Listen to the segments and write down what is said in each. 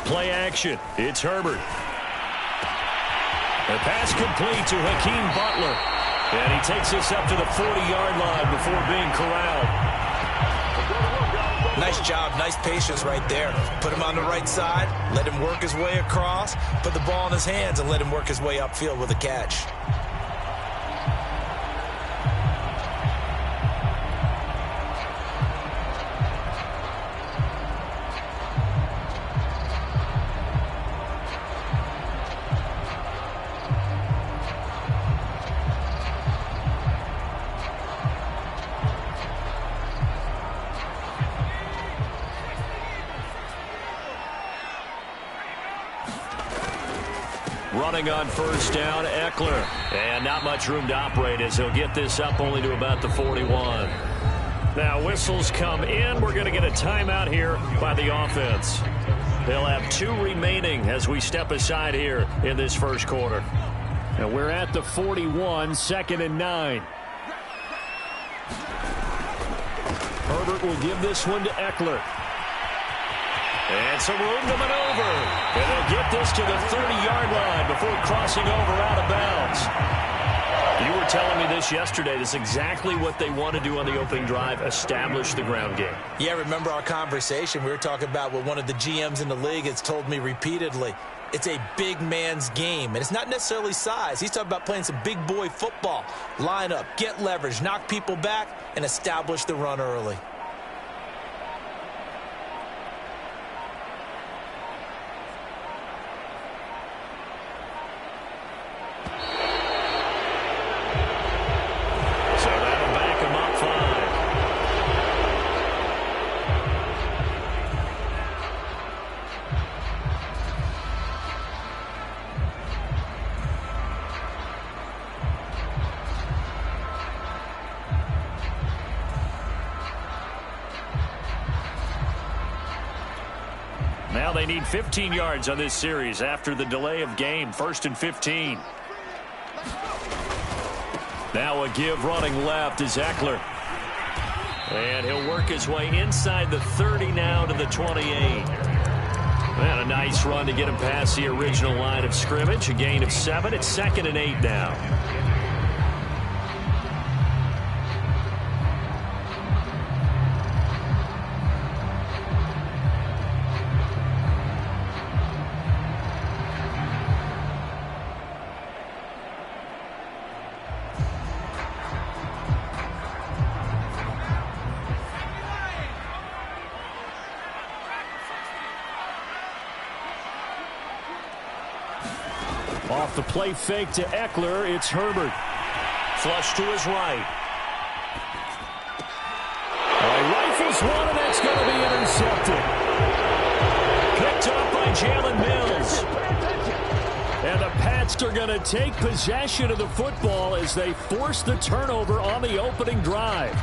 Play action. It's Herbert. The pass complete to Hakeem Butler. And he takes us up to the 40-yard line before being corralled. Nice job, nice patience right there. Put him on the right side, let him work his way across, put the ball in his hands, and let him work his way upfield with a catch. Running on first down, Eckler. And not much room to operate as he'll get this up only to about the 41. Now whistles come in. We're going to get a timeout here by the offense. They'll have 2 remaining as we step aside here in this first quarter. And we're at the 41, 2nd and 9. Herbert will give this one to Eckler. And some room to maneuver. And they'll get this to the 30-yard line before crossing over out of bounds. You were telling me this yesterday. This is exactly what they want to do on the opening drive, establish the ground game. Yeah, remember our conversation? We were talking about what one of the GMs in the league has told me repeatedly. It's a big man's game, and it's not necessarily size. He's talking about playing some big boy football. Line up, get leverage, knock people back, and establish the run early. Now they need 15 yards on this series after the delay of game. 1st and 15. Now a give running left is Eckler. And he'll work his way inside the 30 now to the 28. And a nice run to get him past the original line of scrimmage. A gain of 7. It's 2nd and 8 now. Off the play fake to Eckler, it's Herbert. Flush to his right. Rifles one, and that's going to be intercepted. Picked up by Jalen Mills. And the Pats are going to take possession of the football as they force the turnover on the opening drive.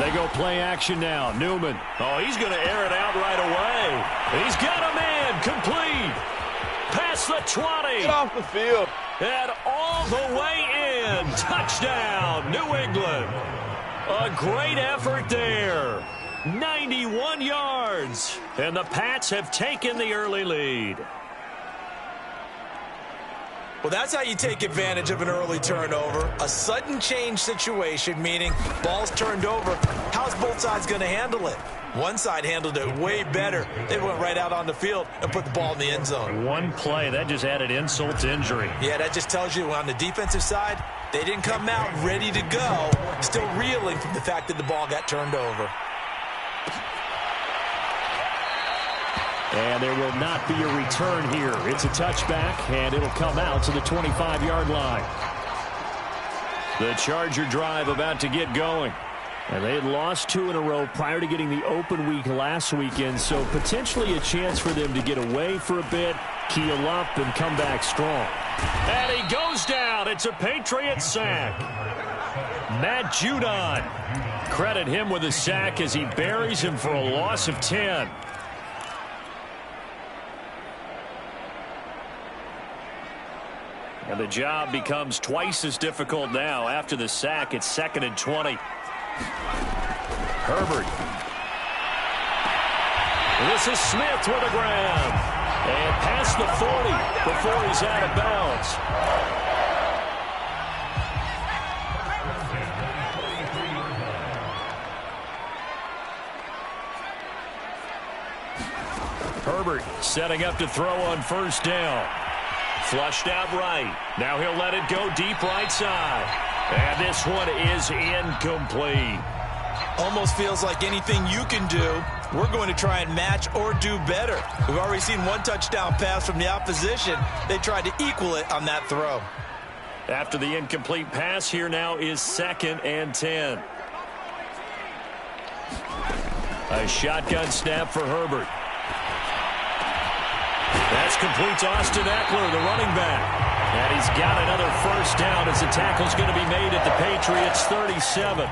They go play action now. Newman. Oh, he's going to air it out right away. He's got a man complete. Past the 20. Get off the field. And all the way in. Touchdown, New England. A great effort there. 91 yards. And the Pats have taken the early lead. Well, that's how you take advantage of an early turnover. A sudden change situation, meaning ball's turned over. How's both sides going to handle it? One side handled it way better. They went right out on the field and put the ball in the end zone. One play, that just added insult to injury. Yeah, that just tells you on the defensive side, they didn't come out ready to go, still reeling from the fact that the ball got turned over. And there will not be a return here. It's a touchback, and it'll come out to the 25-yard line. The Charger drive about to get going. And they had lost 2 in a row prior to getting the open week last weekend, so potentially a chance for them to get away for a bit, keel up, and come back strong. And he goes down. It's a Patriot sack. Matt Judon. Credit him with a sack as he buries him for a loss of 10. And the job becomes twice as difficult now. After the sack, it's 2nd and 20. Herbert. This is Smith with a grab. And past the 40 before he's out of bounds. Herbert setting up to throw on first down. Flushed out right. Now he'll let it go deep right side. And this one is incomplete. Almost feels like anything you can do, we're going to try and match or do better. We've already seen one touchdown pass from the opposition. They tried to equal it on that throw. After the incomplete pass, here now is 2nd and 10. A shotgun snap for Herbert. That's complete to Austin Eckler, the running back. And he's got another first down as the tackle's going to be made at the Patriots 37.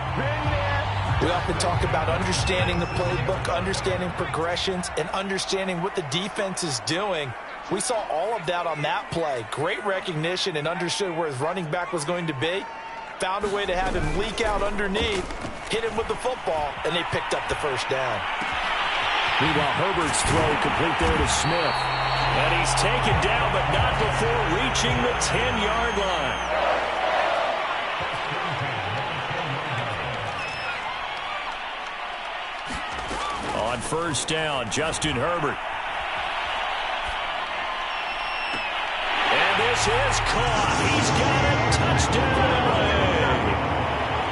We often talk about understanding the playbook, understanding progressions, and understanding what the defense is doing. We saw all of that on that play. Great recognition and understood where his running back was going to be. Found a way to have him leak out underneath, hit him with the football, and they picked up the first down. Meanwhile, Herbert's throw complete there to Smith. And he's taken down, but not before reaching the 10-yard line. On first down, Justin Herbert. And this is caught. He's got a touchdown.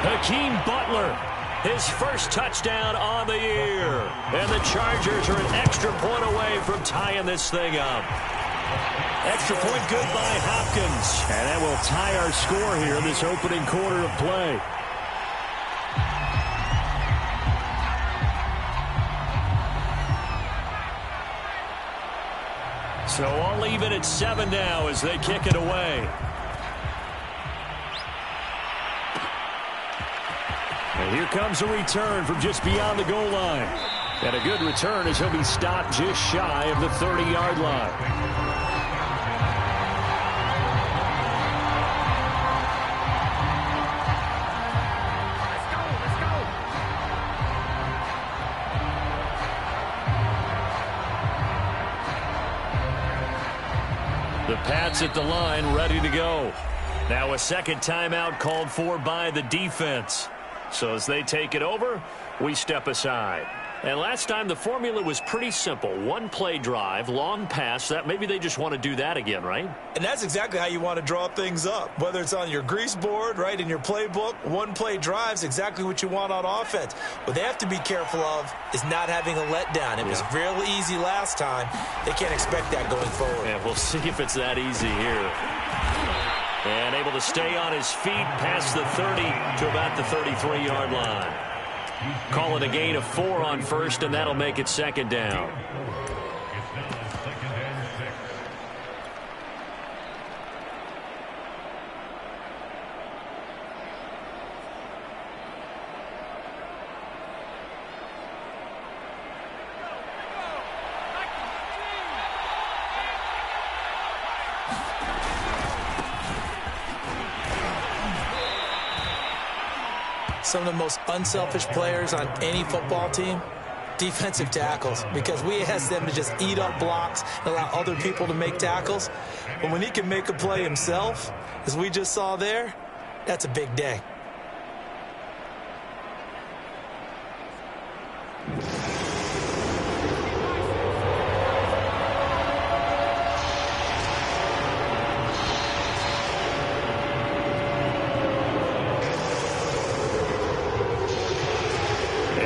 Hakeem Butler, his first touchdown on the year. And the Chargers are an extra point away from tying this thing up. Extra point good by Hopkins. And that will tie our score here in this opening quarter of play. So I'll leave it at 7 now as they kick it away. And here comes a return from just beyond the goal line. And a good return as he'll be stopped just shy of the 30-yard line. The Pats at the line, ready to go. Now a second timeout called for by the defense. So as they take it over, we step aside. And last time the formula was pretty simple. One play drive, long pass. That maybe they just want to do that again, right? And that's exactly how you want to draw things up. Whether it's on your grease board, right, in your playbook, one play drive's exactly what you want on offense. What they have to be careful of is not having a letdown. It was real easy last time. They can't expect that going forward. And we'll see if it's that easy here. And able to stay on his feet past the 30 to about the 33-yard line. Call it a gain of 4 on first, and that'll make it second down. Some of the most unselfish players on any football team, defensive tackles, because we ask them to just eat up blocks and allow other people to make tackles. But when he can make a play himself, as we just saw there, that's a big day.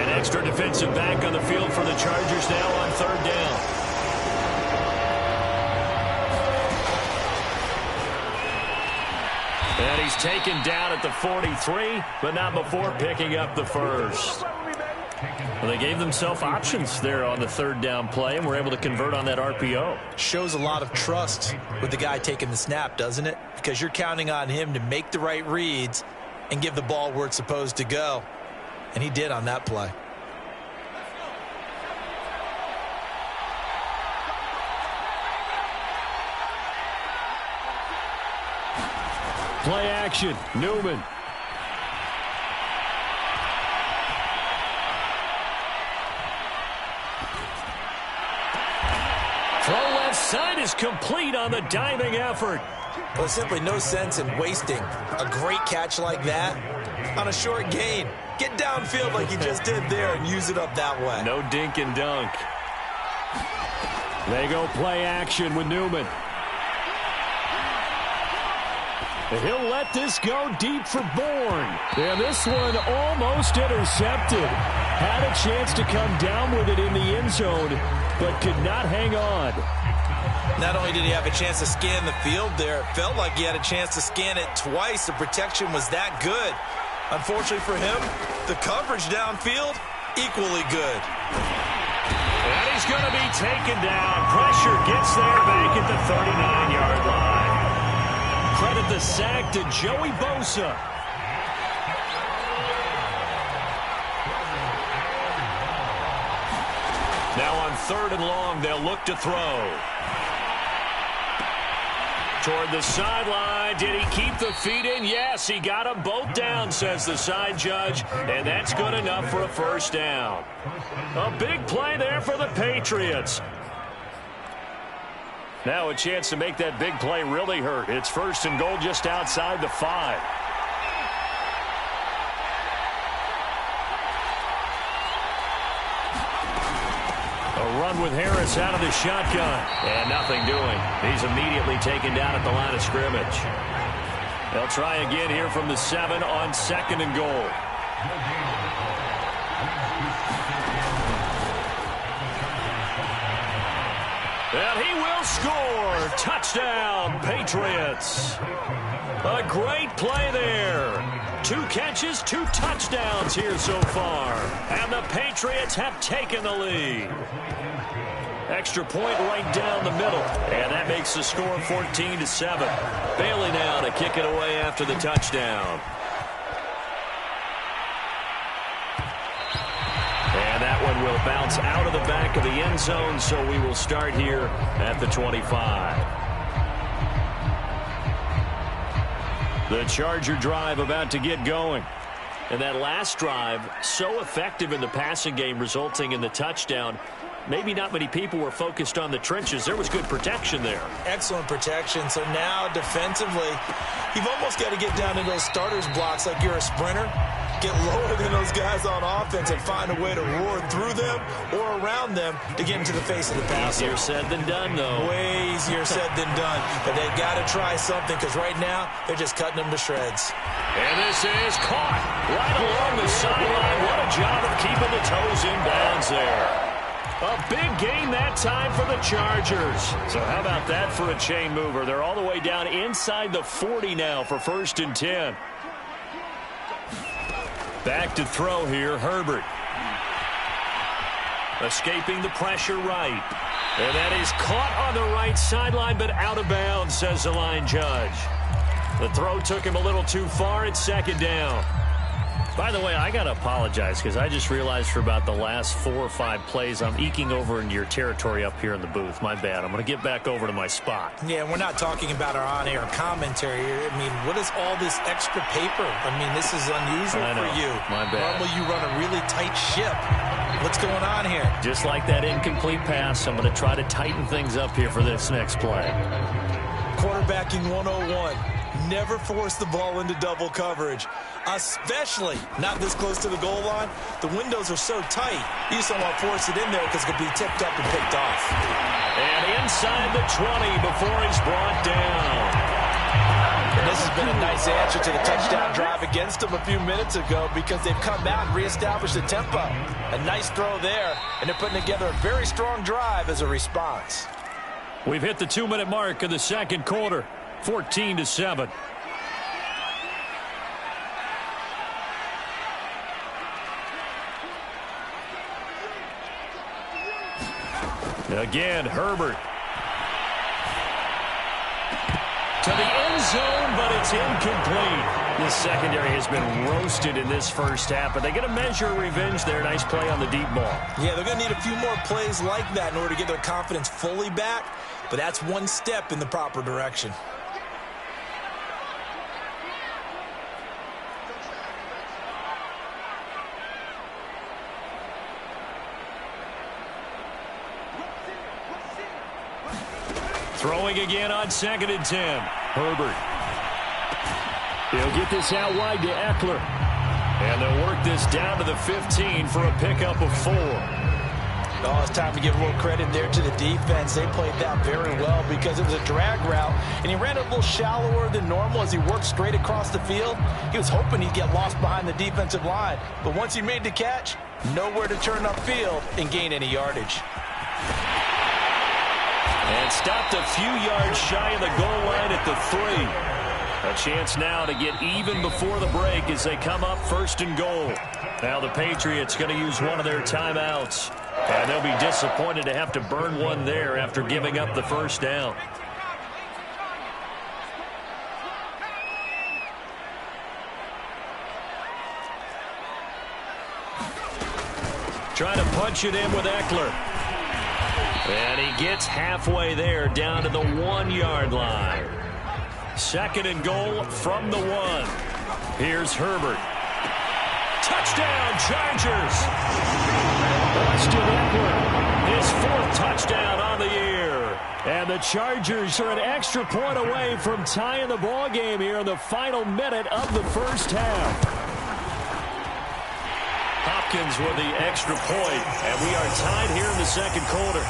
Extra defensive back on the field for the Chargers now on third down. And he's taken down at the 43, but not before picking up the first. Well, they gave themselves options there on the third down play and were able to convert on that RPO. Shows a lot of trust with the guy taking the snap, doesn't it? Because you're counting on him to make the right reads and give the ball where it's supposed to go. And he did on that play. Play action, Newman. Throw left side is complete on the diving effort. Well, there's simply no sense in wasting a great catch like that on a short gain. Get downfield like you just did there and use it up that way. No dink and dunk. They go play action with Newman. He'll let this go deep for Bourne. And this one almost intercepted. Had a chance to come down with it in the end zone, but could not hang on. Not only did he have a chance to scan the field there, it felt like he had a chance to scan it twice. The protection was that good. Unfortunately for him, the coverage downfield, equally good. And he's going to be taken down. Pressure gets there back at the 39-yard line. Credit the sack to Joey Bosa. Now on 3rd and long, they'll look to throw. Toward the sideline. Did he keep the feet in? Yes, he got them both down, says the side judge. And that's good enough for a first down. A big play there for the Patriots. Now a chance to make that big play really hurt. It's 1st and goal just outside the 5. A run with Harris out of the shotgun. And nothing doing. He's immediately taken down at the line of scrimmage. They'll try again here from the 7 on 2nd and goal. And he will score. Touchdown, Patriots. A great play there. 2 catches, 2 touchdowns here so far. And the Patriots have taken the lead. Extra point right down the middle. And that makes the score 14-7. Bailey now to kick it away after the touchdown. And that one will bounce out of the back of the end zone, so we will start here at the 25. The Charger drive about to get going. And that last drive, so effective in the passing game, resulting in the touchdown. Maybe not many people were focused on the trenches. There was good protection there. Excellent protection. So now defensively, you've almost got to get down to those starters blocks like you're a sprinter. Get lower than those guys on offense and find a way to roar through them or around them to get into the face of the passer. Easier said than done, though. Way easier said than done. But they've got to try something because right now they're just cutting them to shreds. And this is caught right along the sideline. What a job of keeping the toes in bounds there. A big gain that time for the Chargers. So how about that for a chain mover? They're all the way down inside the 40 now for 1st and 10. Back to throw here, Herbert. Escaping the pressure right. And that is caught on the right sideline, but out of bounds, says the line judge. The throw took him a little too far. It's 2nd down. By the way, I got to apologize because I just realized for about the last 4 or 5 plays, I'm eking over into your territory up here in the booth. My bad. I'm going to get back over to my spot. Yeah, we're not talking about our on-air commentary. I mean, what is all this extra paper? I mean, this is unusual for you. My bad. Normally you run a really tight ship. What's going on here? Just like that incomplete pass, I'm going to try to tighten things up here for this next play. Quarterbacking 101. Never force the ball into double coverage, especially not this close to the goal line. The windows are so tight, you just don't want to force it in there because it could be tipped up and picked off. And inside the 20 before he's brought down. And this has been a nice answer to the touchdown drive against them a few minutes ago because they've come out and reestablished the tempo. A nice throw there, and they're putting together a very strong drive as a response. We've hit the 2-minute mark of the 2nd quarter. 14-7. Again, Herbert. To the end zone, but it's incomplete. The secondary has been roasted in this first half, but they get a measure of revenge there. Nice play on the deep ball. Yeah, they're going to need a few more plays like that in order to get their confidence fully back, but that's one step in the proper direction. Throwing again on 2nd and 10. Herbert. He'll get this out wide to Eckler. And they'll work this down to the 15 for a pickup of 4. Oh, it's time to give a little credit there to the defense. They played that very well because it was a drag route, and he ran a little shallower than normal as he worked straight across the field. He was hoping he'd get lost behind the defensive line, but once he made the catch, nowhere to turn upfield and gain any yardage. And stopped a few yards shy of the goal line at the 3. A chance now to get even before the break as they come up 1st and goal. Now the Patriots going to use one of their timeouts. And they'll be disappointed to have to burn one there after giving up the first down. Trying to punch it in with Eckler. And he gets halfway there down to the 1-yard line. 2nd and goal from the 1. Here's Herbert. Touchdown, Chargers. Austin Eckler, his 4th touchdown on the year. And the Chargers are an extra point away from tying the ball game here in the final minute of the first half. Hopkins with the extra point, and we are tied here in the 2nd quarter.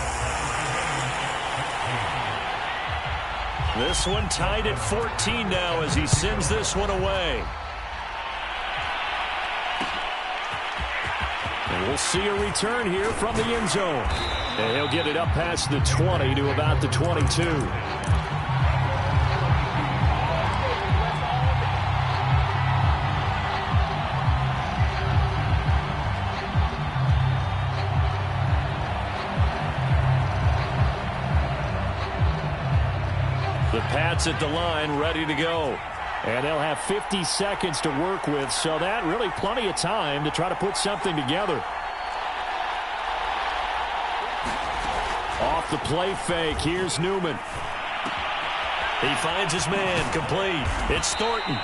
This one tied at 14 now as he sends this one away. And we'll see a return here from the end zone. And he'll get it up past the 20 to about the 22. The Pats at the line ready to go. And they'll have 50 seconds to work with, so that really plenty of time to try to put something together. Off the play fake, here's Newman. He finds his man, complete. It's Thornton.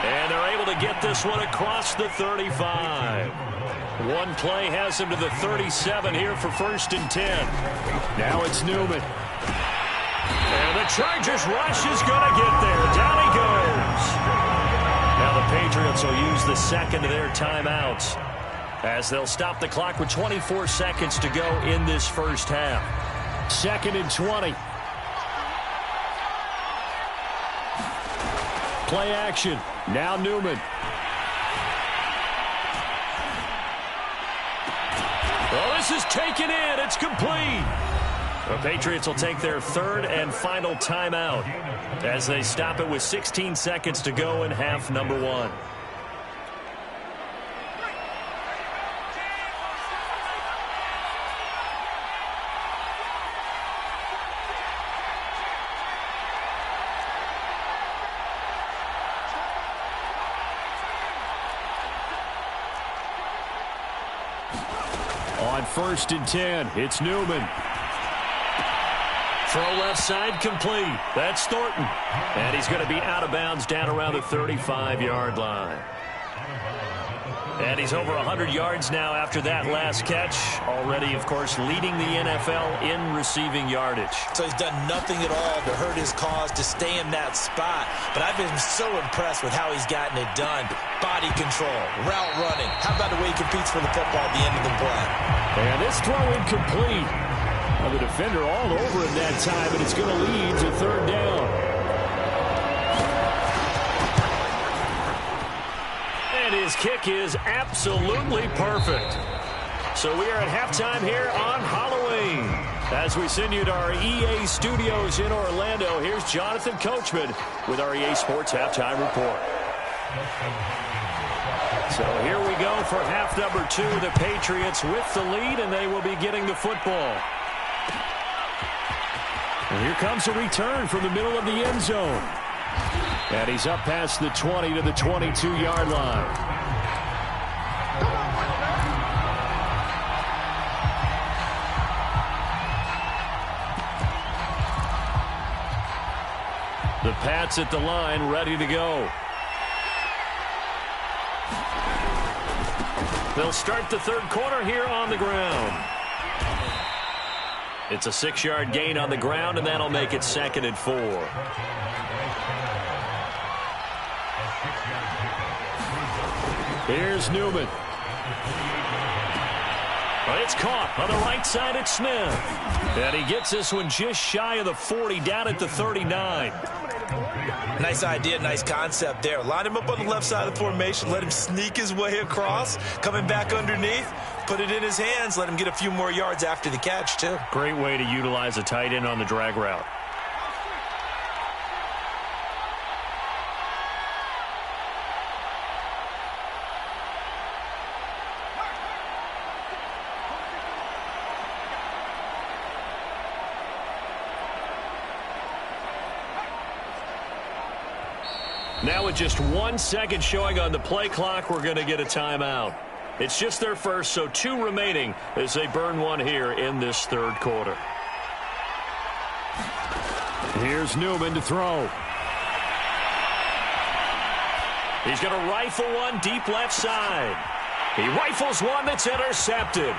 And they're able to get this one across the 35. One play has him to the 37 here for 1st and 10. Now it's Newman. And the Chargers rush is going to get there. Down he goes. Now the Patriots will use the 2nd of their timeouts as they'll stop the clock with 24 seconds to go in this first half. 2nd and 20. Play action. Now Newman. Well, this is taken in. It's complete. The Patriots will take their 3rd and final timeout as they stop it with 16 seconds to go in half number 1. On 1st and 10, it's Newman. Throw left side complete. That's Thornton. And he's going to be out of bounds down around the 35-yard line. And he's over 100 yards now after that last catch. Already, of course, leading the NFL in receiving yardage. So he's done nothing at all to hurt his cause to stay in that spot. But I've been so impressed with how he's gotten it done. Body control, route running. How about the way he competes for the football at the end of the play? And this throw incomplete. Well, the defender all over him that time, and it's going to lead to 3rd down. And his kick is absolutely perfect. So we are at halftime here on Halloween. As we send you to our EA studios in Orlando, here's Jonathan Coachman with our EA Sports Halftime Report. So here we go for half number 2. The Patriots with the lead, and they will be getting the football. And here comes a return from the middle of the end zone. And he's up past the 20 to the 22-yard line. The Pats at the line, ready to go. They'll start the third quarter here on the ground. It's a 6-yard gain on the ground, and that'll make it 2nd and 4. Here's Newman. But it's caught on the right side at Smith. And he gets this one just shy of the 40, down at the 39. Nice idea, nice concept there. Line him up on the left side of the formation. Let him sneak his way across. Coming back underneath. Put it in his hands. Let him get a few more yards after the catch, too. Great way to utilize a tight end on the drag route. Now with just 1 second showing on the play clock, we're going to get a timeout. It's just their first, so 2 remaining as they burn one here in this third quarter. Here's Newman to throw. He's going to rifle one deep left side. He rifles one that's intercepted.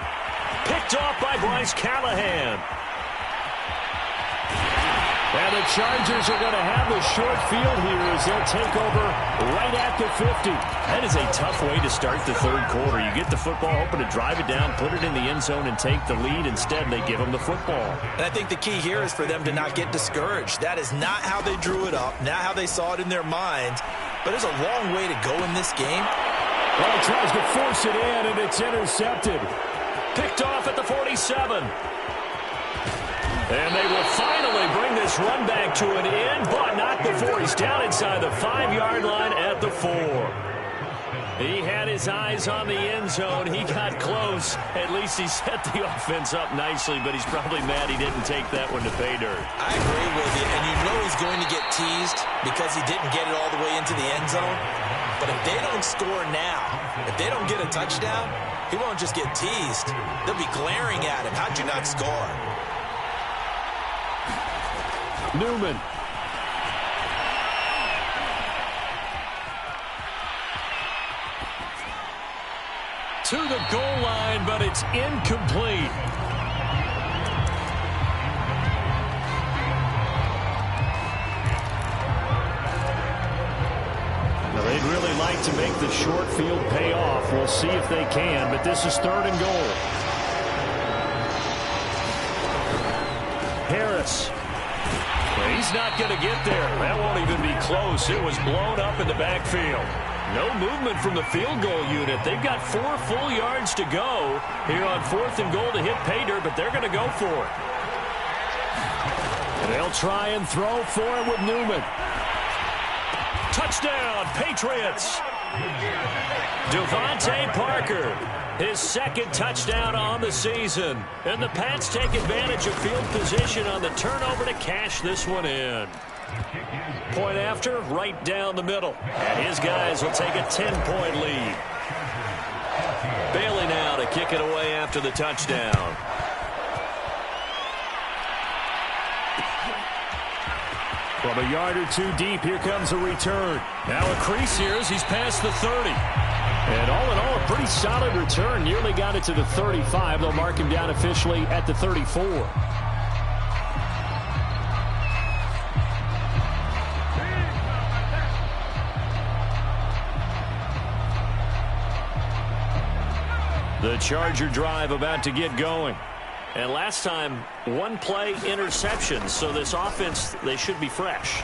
Picked off by Bryce Callahan. And the Chargers are going to have the short field here as they'll take over right at the 50. That is a tough way to start the third quarter. You get the football, hoping to drive it down, put it in the end zone, and take the lead. Instead, they give them the football. And I think the key here is for them to not get discouraged. That is not how they drew it up, not how they saw it in their minds. But there's a long way to go in this game. Well, he tries to force it in, and it's intercepted. Picked off at the 47. And they will finally bring this run back to an end, but not before he's down inside the 5-yard line at the 4. He had his eyes on the end zone. He got close. At least he set the offense up nicely, but he's probably mad he didn't take that one to pay dirt. I agree with you, and you know he's going to get teased because he didn't get it all the way into the end zone. But if they don't score now, if they don't get a touchdown, he won't just get teased. They'll be glaring at him. How'd you not score? Newman. To the goal line, but it's incomplete. Now they'd really like to make the short field pay off. We'll see if they can, but this is 3rd and goal. Harris. He's not going to get there. That won't even be close. It was blown up in the backfield. No movement from the field goal unit. They've got 4 full yards to go here on 4th and goal to hit pay dirt, but they're going to go for it. And they'll try and throw for it with Newman. Touchdown, Patriots. Devontae Parker, his 2nd touchdown on the season. And the Pats take advantage of field position on the turnover to cash this one in. Point after, right down the middle. And his guys will take a 10-point lead. Bailey now to kick it away after the touchdown. From a yard or 2 deep, here comes a return. Now a crease here as he's past the 30. And all in all, a pretty solid return. Nearly got it to the 35. They'll mark him down officially at the 34. The Charger drive about to get going. And last time, 1 play interception. So this offense, they should be fresh.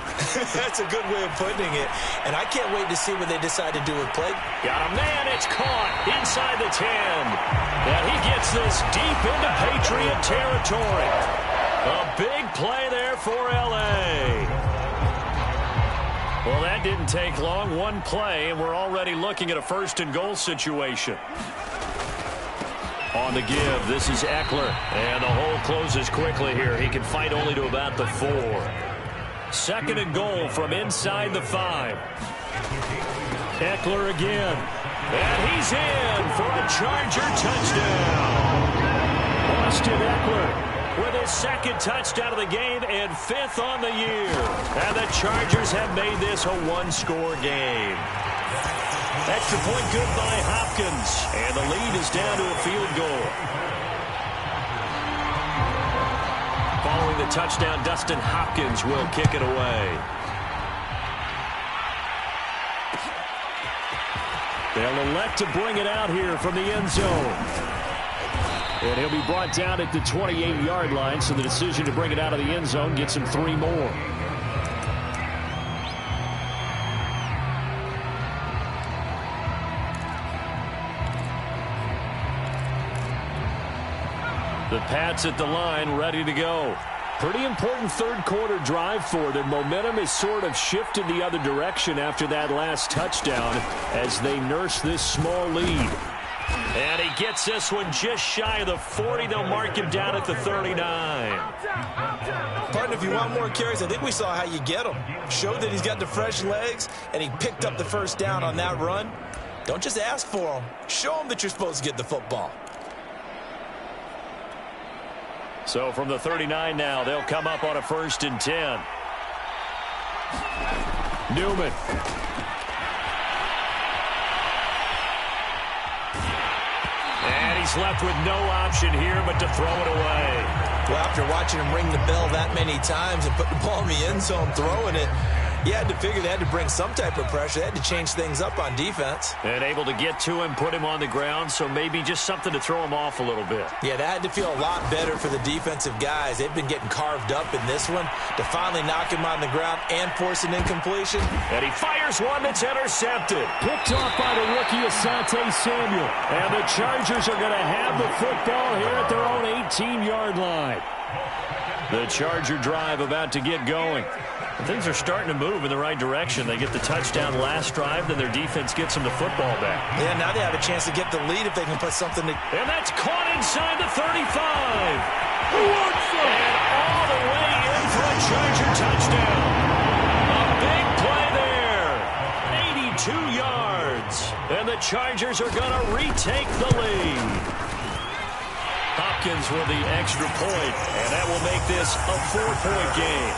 That's a good way of putting it. And I can't wait to see what they decide to do with play. Got a man. It's caught inside the 10. And he gets this deep into Patriot territory. A big play there for L.A. Well, that didn't take long. 1 play, and we're already looking at a 1st and goal situation. On the give, this is Eckler. And the hole closes quickly here. He can fight only to about the 4. 2nd and goal from inside the 5. Eckler again. And he's in for a Charger touchdown. Austin Eckler with his 2nd touchdown of the game and 5th on the year. And the Chargers have made this a one-score game. Extra point good by Hopkins. And the lead is down to a field goal. Following the touchdown, Dustin Hopkins will kick it away. They'll elect to bring it out here from the end zone. And he'll be brought down at the 28-yard line, so the decision to bring it out of the end zone gets him 3 more. The Pats at the line, ready to go. Pretty important 3rd quarter drive for them. Momentum has sort of shifted the other direction after that last touchdown as they nurse this small lead. And he gets this one just shy of the 40. They'll mark him down at the 39. Partner, if you want more carries, I think we saw how you get them. Showed that he's got the fresh legs, and he picked up the 1st down on that run. Don't just ask for them. Show them that you're supposed to get the football. So from the 39 now, they'll come up on a 1st and 10. Newman. And he's left with no option here but to throw it away. Well, after watching him ring the bell that many times and put the ball in the end zone throwing it, you had to figure they had to bring some type of pressure. They had to change things up on defense. And able to get to him, put him on the ground, so maybe just something to throw him off a little bit. Yeah, that had to feel a lot better for the defensive guys. They've been getting carved up in this one. To finally knock him on the ground and force an incompletion. And he fires one that's intercepted. Picked off by the rookie Asante Samuel. And the Chargers are going to have the football here at their own 18-yard line. The Charger drive about to get going. Things are starting to move in the right direction. They get the touchdown last drive, then their defense gets them the football back. Yeah, now they have a chance to get the lead if they can put something to... And that's caught inside the 35. And all the way in for a Charger touchdown. A big play there. 82 yards. And the Chargers are going to retake the lead. Hopkins with the extra point, and that will make this a 4-point game.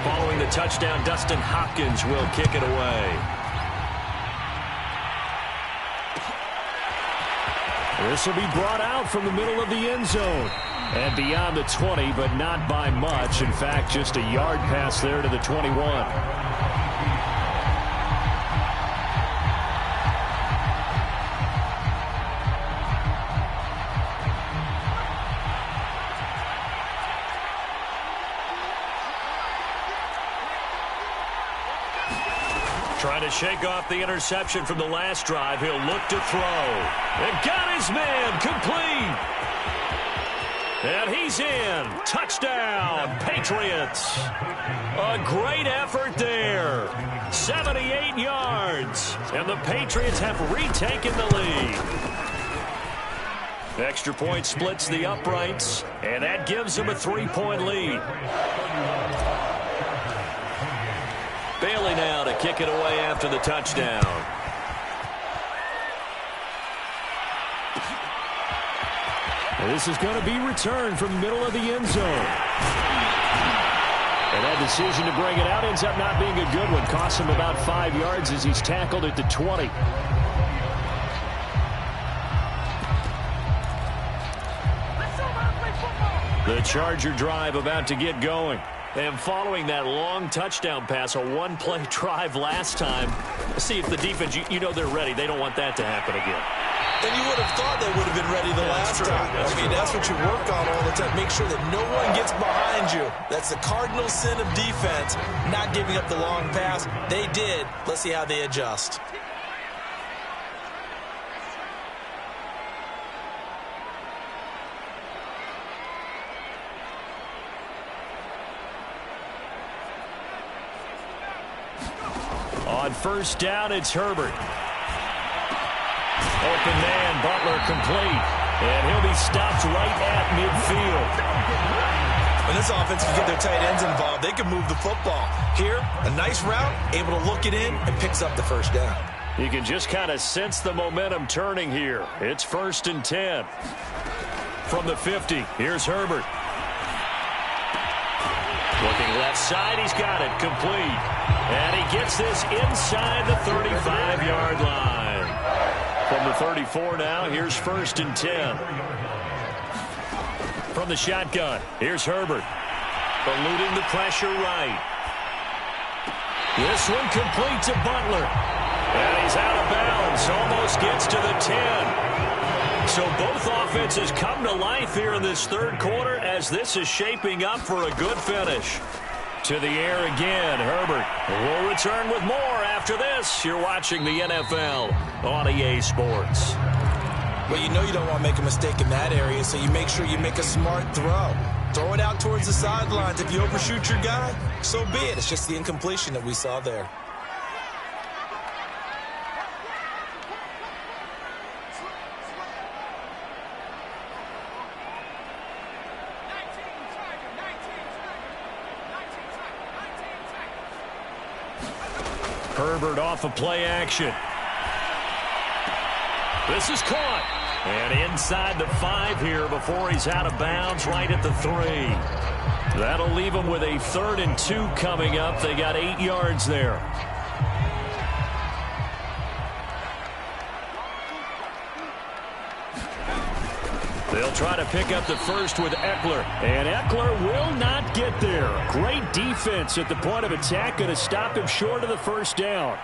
Following the touchdown, Dustin Hopkins will kick it away. This will be brought out from the middle of the end zone. And beyond the 20, but not by much. In fact, just a yard pass there to the 21. Trying to shake off the interception from the last drive. He'll look to throw. And got his man complete. And he's in. Touchdown, Patriots. A great effort there. 78 yards. And the Patriots have retaken the lead. Extra point splits the uprights. And that gives them a 3-point lead. Bailey now to kick it away after the touchdown. And this is going to be returned from the middle of the end zone. And that decision to bring it out ends up not being a good one. Costs him about 5 yards as he's tackled at the 20. The Charger drive about to get going. And following that long touchdown pass, a one-play drive last time, see if the defense, you know they're ready. They don't want that to happen again. And you would have thought they would have been ready the last time. That's what you work on all the time. Make sure that no one gets behind you. That's the cardinal sin of defense, not giving up the long pass. They did. Let's see how they adjust. On first down, it's Herbert. Open man, Butler complete. And he'll be stopped right at midfield. When this offense can get their tight ends involved, they can move the football. Here, a nice route, able to look it in, and picks up the first down. You can just kind of sense the momentum turning here. It's 1st and 10. From the 50, here's Herbert. Looking left side, he's got it, complete. And he gets this inside the 35-yard line. From the 34 now, here's 1st and 10. From the shotgun, here's Herbert. Eluding the pressure right. This one complete to Butler. And he's out of bounds, almost gets to the 10. So both offenses come to life here in this third quarter as this is shaping up for a good finish. To the air again, Herbert will return with more after this. You're watching the NFL on EA Sports. Well, you know you don't want to make a mistake in that area, so you make sure you make a smart throw. Throw it out towards the sidelines. If you overshoot your guy, so be it. It's just the incompletion that we saw there. Herbert off of play action. This is caught. And inside the 5 here before he's out of bounds right at the 3. That'll leave him with a 3rd and 2 coming up. They got 8 yards there. They'll try to pick up the first with Eckler. And Eckler will not get there. Great defense at the point of attack. Going to stop him short of the first down.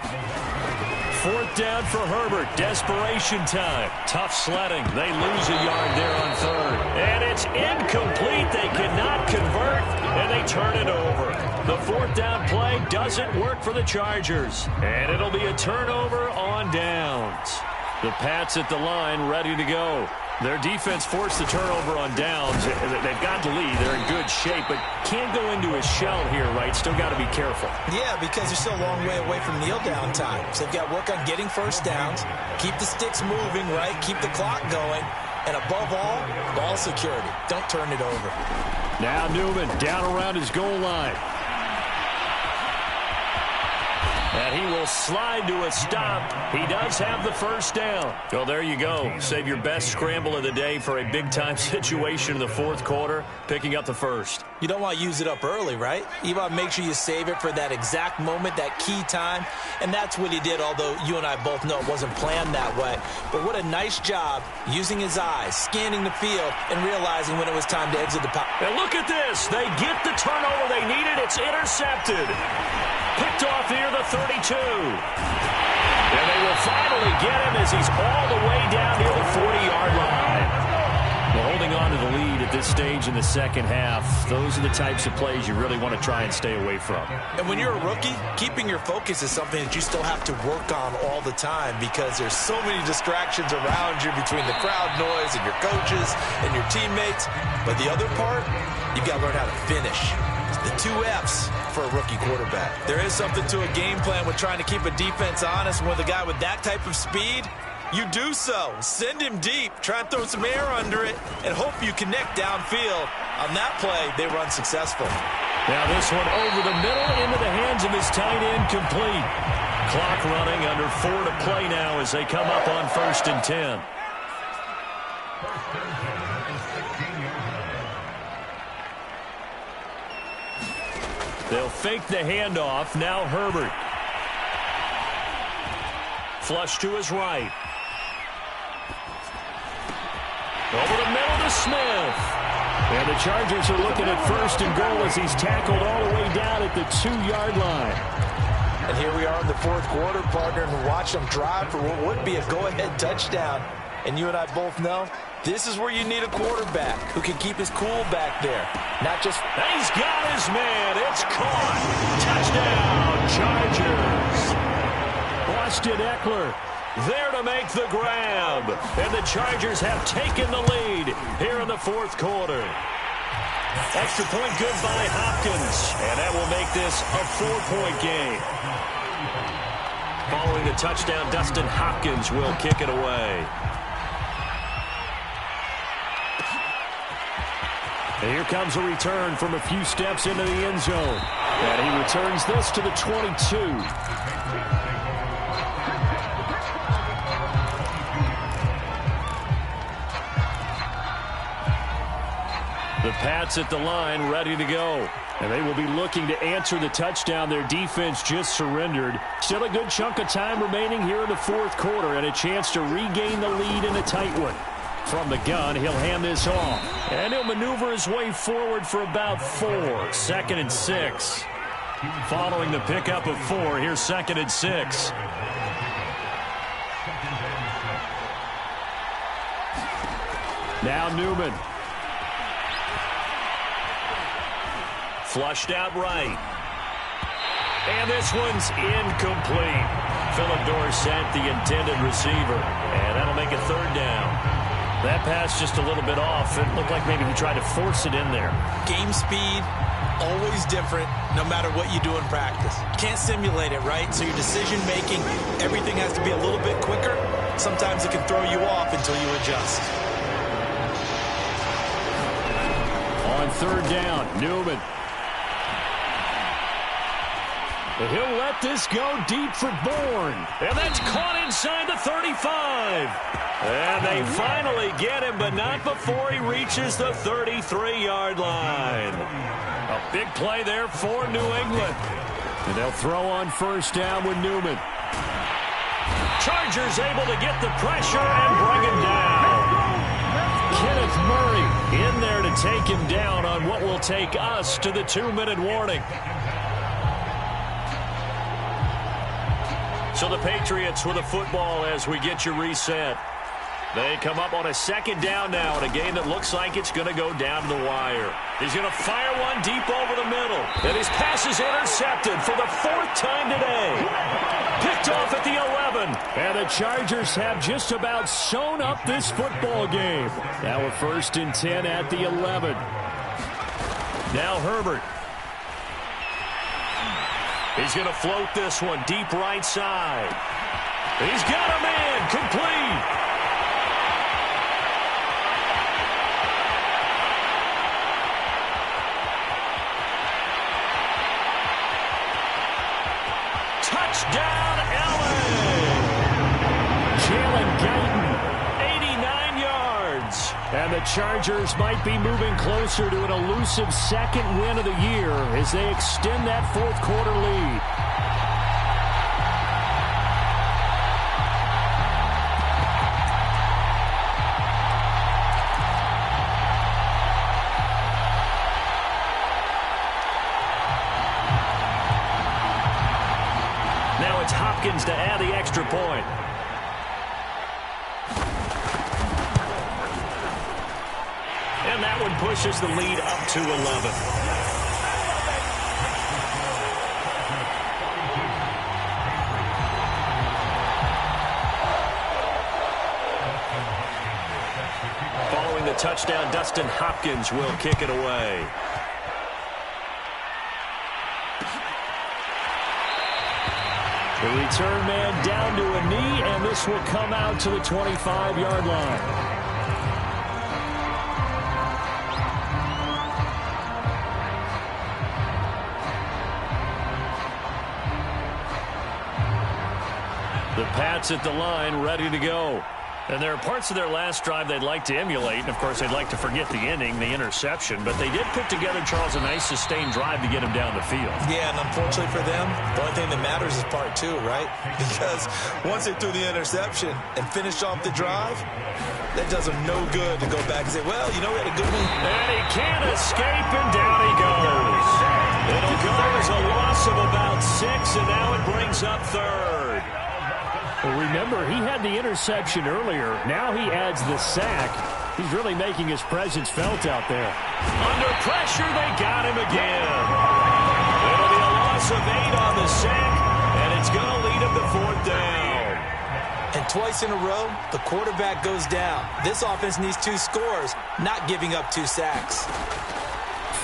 4th down for Herbert. Desperation time. Tough sledding. They lose a yard there on 3rd. And it's incomplete. They cannot convert. And they turn it over. The 4th down play doesn't work for the Chargers. And it'll be a turnover on downs. The Pats at the line ready to go. Their defense forced the turnover on downs. They've got the lead. They're in good shape, but can't go into a shell here, right? Still got to be careful. Yeah, because they're still a long way away from kneel-down time. So they've got to work on getting first downs, keep the sticks moving, right? Keep the clock going. And above all, ball security. Don't turn it over. Now Newman down around his goal line. And he will slide to a stop. He does have the first down. Well, there you go. Save your best scramble of the day for a big-time situation in the 4th quarter, picking up the first. You don't want to use it up early, right? You want to make sure you save it for that exact moment, that key time. And that's what he did, although you and I both know it wasn't planned that way. But what a nice job using his eyes, scanning the field, and realizing when it was time to exit the pocket. And look at this. They get the turnover they needed. It's intercepted. Picked off near the 32. And they will finally get him as he's all the way down near the 40-yard line. Well, holding on to the lead at this stage in the second half, those are the types of plays you really want to try and stay away from. And when you're a rookie, keeping your focus is something that you still have to work on all the time because there's so many distractions around you between the crowd noise and your coaches and your teammates. But the other part, you've got to learn how to finish. The 2 F's for a rookie quarterback. There is something to a game plan with trying to keep a defense honest. With a guy with that type of speed, you do so. Send him deep. Try and throw some air under it and hope you connect downfield. On that play, they were unsuccessful. Now this one over the middle into the hands of his tight end, complete. Clock running, under 4 to play now as they come up on 1st and 10. They'll fake the handoff. Now Herbert. Flush to his right. Over the middle to Smith. And the Chargers are looking at 1st and goal as he's tackled all the way down at the 2-yard line. And here we are in the 4th quarter, partner, and watch them drive for what would be a go-ahead touchdown. And you and I both know this is where you need a quarterback who can keep his cool back there. Not just... He's got his man. It's caught. Touchdown, Chargers. Austin Eckler there to make the grab. And the Chargers have taken the lead here in the 4th quarter. Extra point good by Hopkins. And that will make this a 4-point game. Following the touchdown, Dustin Hopkins will kick it away. And here comes a return from a few steps into the end zone. And he returns this to the 22. The Pats at the line, ready to go. And they will be looking to answer the touchdown their defense just surrendered. Still a good chunk of time remaining here in the fourth quarter and a chance to regain the lead in a tight one. From the gun, he'll hand this off. And he'll maneuver his way forward for about 4. 2nd and 6. Following the pickup of 4, here's 2nd and 6. Now Newman. Flushed out right. And this one's incomplete. Philip Dorsett, the intended receiver. And that'll make it 3rd down. That pass just a little bit off. It looked like maybe he tried to force it in there. Game speed, always different, no matter what you do in practice. You can't simulate it, right? So your decision-making, everything has to be a little bit quicker. Sometimes it can throw you off until you adjust. On 3rd down, Newman. He'll let this go deep for Bourne. And that's caught inside the 35. And they finally get him, but not before he reaches the 33-yard line. A big play there for New England. And they'll throw on 1st down with Newman. Chargers able to get the pressure and bring him down. Kenneth Murray in there to take him down on what will take us to the 2-minute warning. So the Patriots with a football as we get you reset. They come up on a 2nd down now in a game that looks like it's going to go down to the wire. He's going to fire one deep over the middle. And his pass is intercepted for the 4th time today. Picked off at the 11. And the Chargers have just about sewn up this football game. Now a 1st and 10 at the 11. Now Herbert. He's going to float this one deep right side. He's got him in. Complete. Touchdown, LA. Jalen Guyton, 89 yards. And the Chargers might be moving closer to an elusive 2nd win of the year as they extend that 4th quarter lead. Now it's Hopkins to add the extra point. And that one pushes the lead up to 11. Following the touchdown, Dustin Hopkins will kick it away. The return man down to a knee, and this will come out to the 25-yard line. The Pats at the line, ready to go. And there are parts of their last drive they'd like to emulate. And, of course, they'd like to forget the ending, the interception. But they did put together, Charles, a nice sustained drive to get him down the field. Yeah, and unfortunately for them, the only thing that matters is part 2, right? Because once they threw the interception and finished off the drive, that does them no good to go back and say, well, you know, we had a good one. And he can't escape, and down he goes. It'll go as a loss of about 6, and now it brings up 3rd. Well, remember, he had the interception earlier. Now he adds the sack. He's really making his presence felt out there. Under pressure, they got him again. It'll be a loss of 8 on the sack, and it's going to lead him to 4th down. And twice in a row, the quarterback goes down. This offense needs 2 scores, not giving up 2 sacks.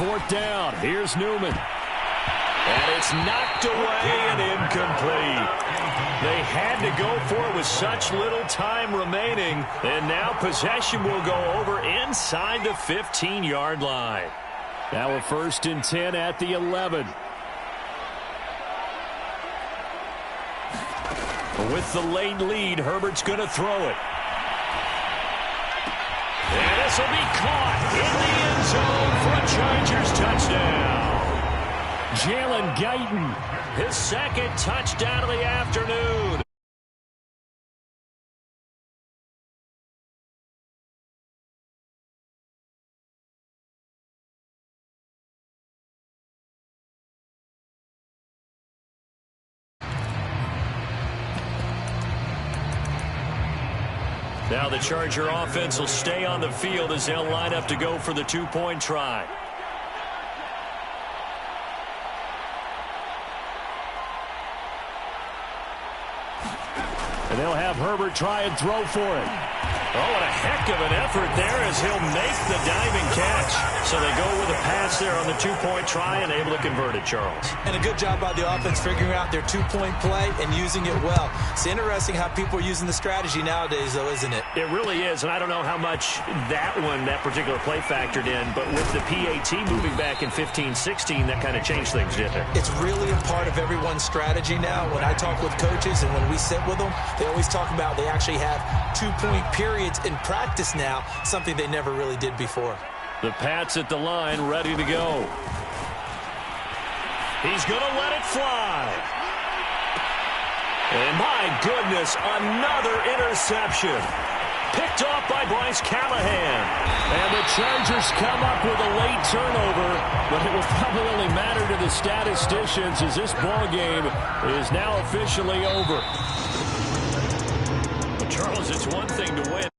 4th down. Here's Newman. And it's knocked away and incomplete. They had to go for it with such little time remaining. And now possession will go over inside the 15-yard line. Now a 1st and 10 at the 11. With the late lead, Herbert's going to throw it. And this will be caught in the end zone for a Chargers touchdown. Jalen Guyton, his 2nd touchdown of the afternoon. Now the Charger offense will stay on the field as they'll line up to go for the 2-point try. And they'll have Herbert try and throw for it. Oh, and a heck of an effort there as he'll make the diving catch. So they go with a pass there on the 2-point try and able to convert it, Charles. And a good job by the offense figuring out their 2-point play and using it well. It's interesting how people are using the strategy nowadays, though, isn't it? It really is, and I don't know how much that particular play factored in, but with the PAT moving back in 15-16, that kind of changed things, didn't it? It's really a part of everyone's strategy now. When I talk with coaches and when we sit with them, they always talk about they actually have 2-point periods in practice now, something they never really did before. The Pats at the line, ready to go. He's going to let it fly. And my goodness, another interception. Picked off by Bryce Callahan. And the Chargers come up with a late turnover, but it will probably only matter to the statisticians as this ball game is now officially over. Charles, it's one thing to win.